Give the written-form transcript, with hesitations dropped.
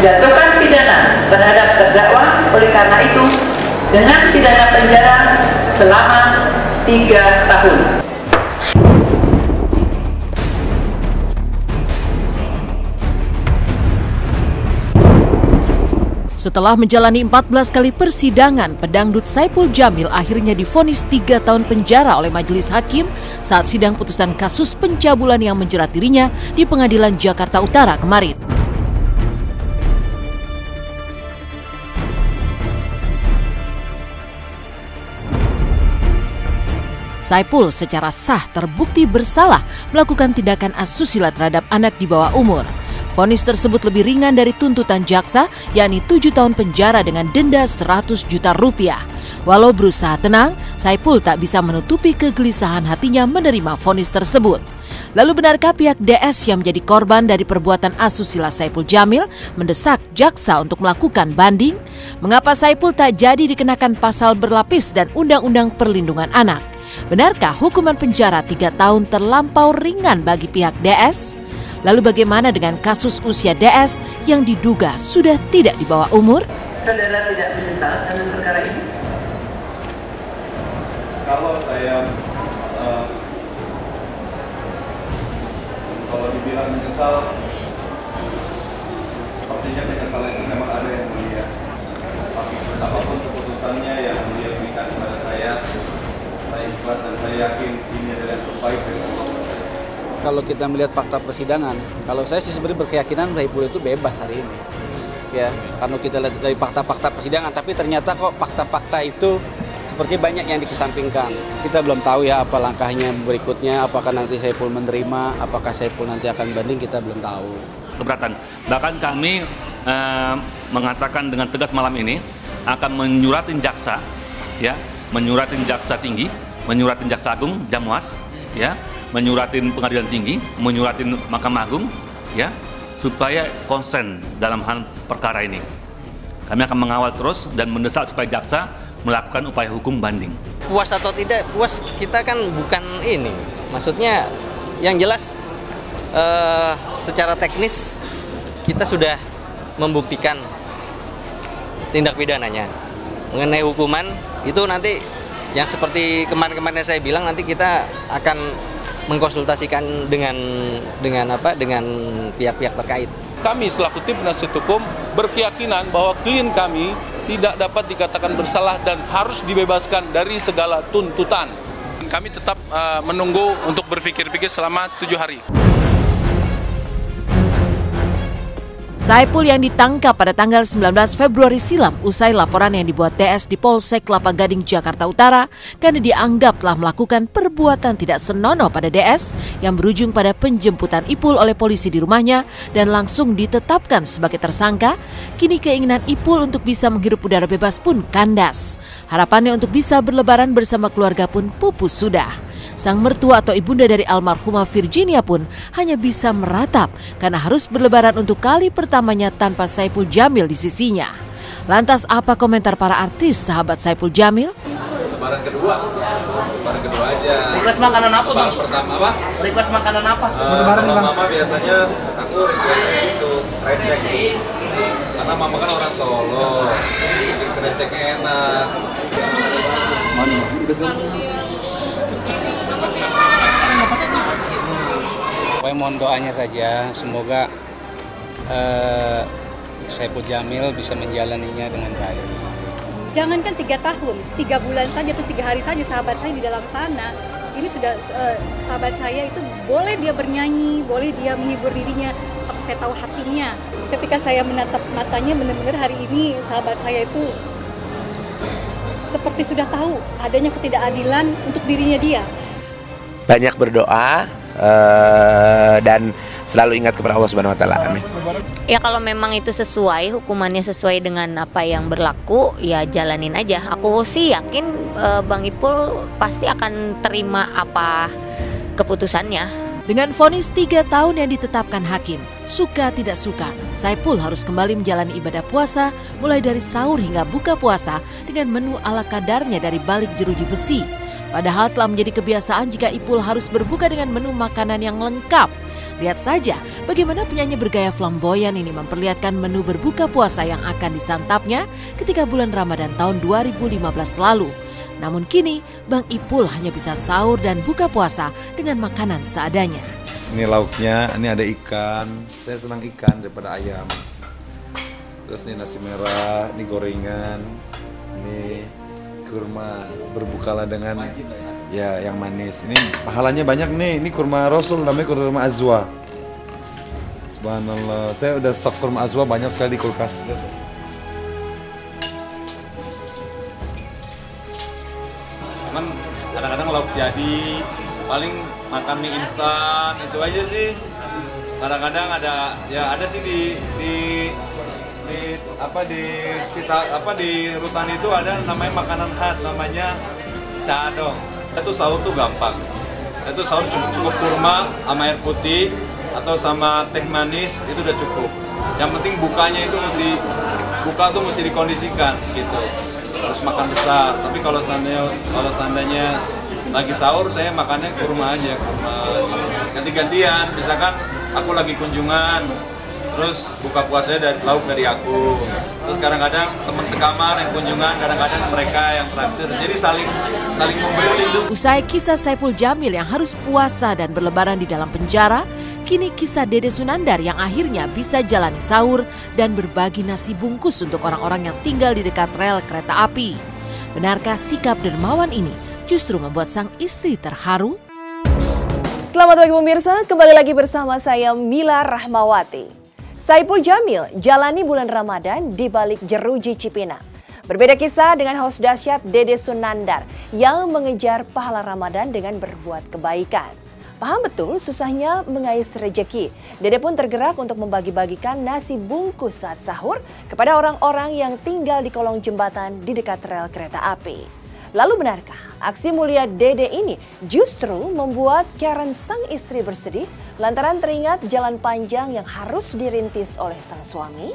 menjatuhkan pidana terhadap terdakwa. Oleh karena itu, dengan pidana penjara selama 3 tahun. Setelah menjalani 14 kali persidangan, pedangdut Saipul Jamil akhirnya divonis 3 tahun penjara oleh majelis hakim saat sidang putusan kasus pencabulan yang menjerat dirinya di Pengadilan Jakarta Utara kemarin. Saipul secara sah terbukti bersalah melakukan tindakan asusila terhadap anak di bawah umur. Vonis tersebut lebih ringan dari tuntutan jaksa, yakni 7 tahun penjara dengan denda 100 juta rupiah. Walau berusaha tenang, Saipul tak bisa menutupi kegelisahan hatinya menerima vonis tersebut. Lalu benarkah pihak DS yang menjadi korban dari perbuatan asusila Saipul Jamil mendesak jaksa untuk melakukan banding? Mengapa Saipul tak jadi dikenakan pasal berlapis dan Undang-Undang Perlindungan Anak? Benarkah hukuman penjara 3 tahun terlampau ringan bagi pihak DS? Lalu bagaimana dengan kasus usia DS yang diduga sudah tidak di bawah umur? Saudara tidak menyesal dengan perkara ini? Kalau saya kalau dibilang menyesal, sepertinya penyesalan itu memang ada yang mulia. Tapi apapun keputusannya yang dia berikan kepada saya ikhlas dan saya yakin ini adalah yang terbaik dari Allah. Kalau kita melihat fakta persidangan, kalau saya sih sebenarnya berkeyakinan Saipul itu bebas hari ini. Ya, karena kita lihat dari fakta-fakta persidangan, tapi ternyata kok fakta-fakta itu seperti banyak yang dikesampingkan. Kita belum tahu ya apa langkahnya berikutnya, apakah nanti Saipul menerima, apakah Saipul nanti akan banding, kita belum tahu. Keberatan. Bahkan kami mengatakan dengan tegas malam ini akan menyuratin jaksa, ya, menyuratin jaksa tinggi, menyuratin jaksa agung, Jamwas, ya, menyuratin pengadilan tinggi, menyuratin Mahkamah Agung, ya, supaya konsen dalam hal perkara ini. Kami akan mengawal terus dan mendesak supaya jaksa melakukan upaya hukum banding. Puas atau tidak puas, kita kan bukan ini. Maksudnya yang jelas secara teknis kita sudah membuktikan tindak pidananya. Mengenai hukuman itu nanti yang seperti kemarin-kemarin saya bilang, nanti kita akan mengkonsultasikan dengan pihak-pihak terkait. Kami selaku tim penasihat hukum berkeyakinan bahwa klien kami tidak dapat dikatakan bersalah dan harus dibebaskan dari segala tuntutan. Kami tetap menunggu untuk berpikir-pikir selama 7 hari. Saipul yang ditangkap pada tanggal 19 Februari silam usai laporan yang dibuat DS di Polsek Kelapa Gading, Jakarta Utara karena dianggap telah melakukan perbuatan tidak senonoh pada DS yang berujung pada penjemputan Ipul oleh polisi di rumahnya dan langsung ditetapkan sebagai tersangka. Kini keinginan Ipul untuk bisa menghirup udara bebas pun kandas. Harapannya untuk bisa berlebaran bersama keluarga pun pupus sudah. Sang mertua atau ibunda dari almarhumah Virginia pun hanya bisa meratap karena harus berlebaran untuk kali pertamanya tanpa Saipul Jamil di sisinya. Lantas apa komentar para artis sahabat Saipul Jamil? Lebaran kedua aja. Request makanan apa, Bang? Pertama apa? Request makanan apa? Kalau mama biasanya aku request gitu, recek. Karena mama kan orang Solo, bikin receknya enak. Saya mohon doanya saja, semoga Saipul Jamil bisa menjalaninya dengan baik. Jangankan 3 tahun, 3 bulan saja atau 3 hari saja sahabat saya di dalam sana. Ini sudah sahabat saya itu boleh dia bernyanyi, boleh dia menghibur dirinya, tapi saya tahu hatinya. Ketika saya menatap matanya, benar-benar hari ini sahabat saya itu seperti sudah tahu adanya ketidakadilan untuk dirinya dia. Banyak berdoa dan selalu ingat kepada Allah Subhanahu wa taala. Amin. Ya kalau memang itu sesuai, hukumannya sesuai dengan apa yang berlaku, ya jalanin aja. Aku sih yakin Bang Ipul pasti akan terima apa keputusannya. Dengan vonis 3 tahun yang ditetapkan hakim, suka tidak suka, Saipul harus kembali menjalani ibadah puasa mulai dari sahur hingga buka puasa dengan menu ala kadarnya dari balik jeruji besi. Padahal telah menjadi kebiasaan jika Ipul harus berbuka dengan menu makanan yang lengkap. Lihat saja bagaimana penyanyi bergaya flamboyan ini memperlihatkan menu berbuka puasa yang akan disantapnya ketika bulan Ramadan tahun 2015 lalu. Namun kini Bang Ipul hanya bisa sahur dan buka puasa dengan makanan seadanya. Ini lauknya, ini ada ikan. Saya senang ikan daripada ayam. Terus ini nasi merah, ini gorengan, ini kurma. Berbukalah dengan ya yang manis. Ini pahalanya banyak nih. Ini kurma Rasul, namanya kurma Azwa. Subhanallah. Saya udah stok kurma Azwa banyak sekali di kulkas. Cuman kadang-kadang lauk jadi, paling makan mie instan itu aja sih. Kadang-kadang ada sih di Rutan itu ada namanya makanan khas namanya cadong. Itu sahur tuh gampang. Itu sahur cukup kurma sama air putih atau sama teh manis itu udah cukup. Yang penting bukanya itu mesti dikondisikan gitu. Terus makan besar. Tapi kalau seandainya lagi sahur saya makannya kurma aja, ganti-gantian. Misalkan aku lagi kunjungan, terus buka puasanya lauk dari aku. Terus kadang-kadang teman sekamar yang kunjungan, kadang-kadang mereka yang traktir. Jadi saling memberi. Usai kisah Saipul Jamil yang harus puasa dan berlebaran di dalam penjara, kini kisah Dede Sunandar yang akhirnya bisa jalani sahur dan berbagi nasi bungkus untuk orang-orang yang tinggal di dekat rel kereta api. Benarkah sikap dermawan ini justru membuat sang istri terharu? Selamat pagi pemirsa, kembali lagi bersama saya Mila Rahmawati. Saipul Jamil jalani bulan Ramadan di balik jeruji Cipinang. Berbeda kisah dengan host dahsyat Dede Sunandar yang mengejar pahala Ramadan dengan berbuat kebaikan. Paham betul susahnya mengais rejeki. Dede pun tergerak untuk membagi-bagikan nasi bungkus saat sahur kepada orang-orang yang tinggal di kolong jembatan di dekat rel kereta api. Lalu benarkah aksi mulia Dede ini justru membuat Karen sang istri bersedih lantaran teringat jalan panjang yang harus dirintis oleh sang suami?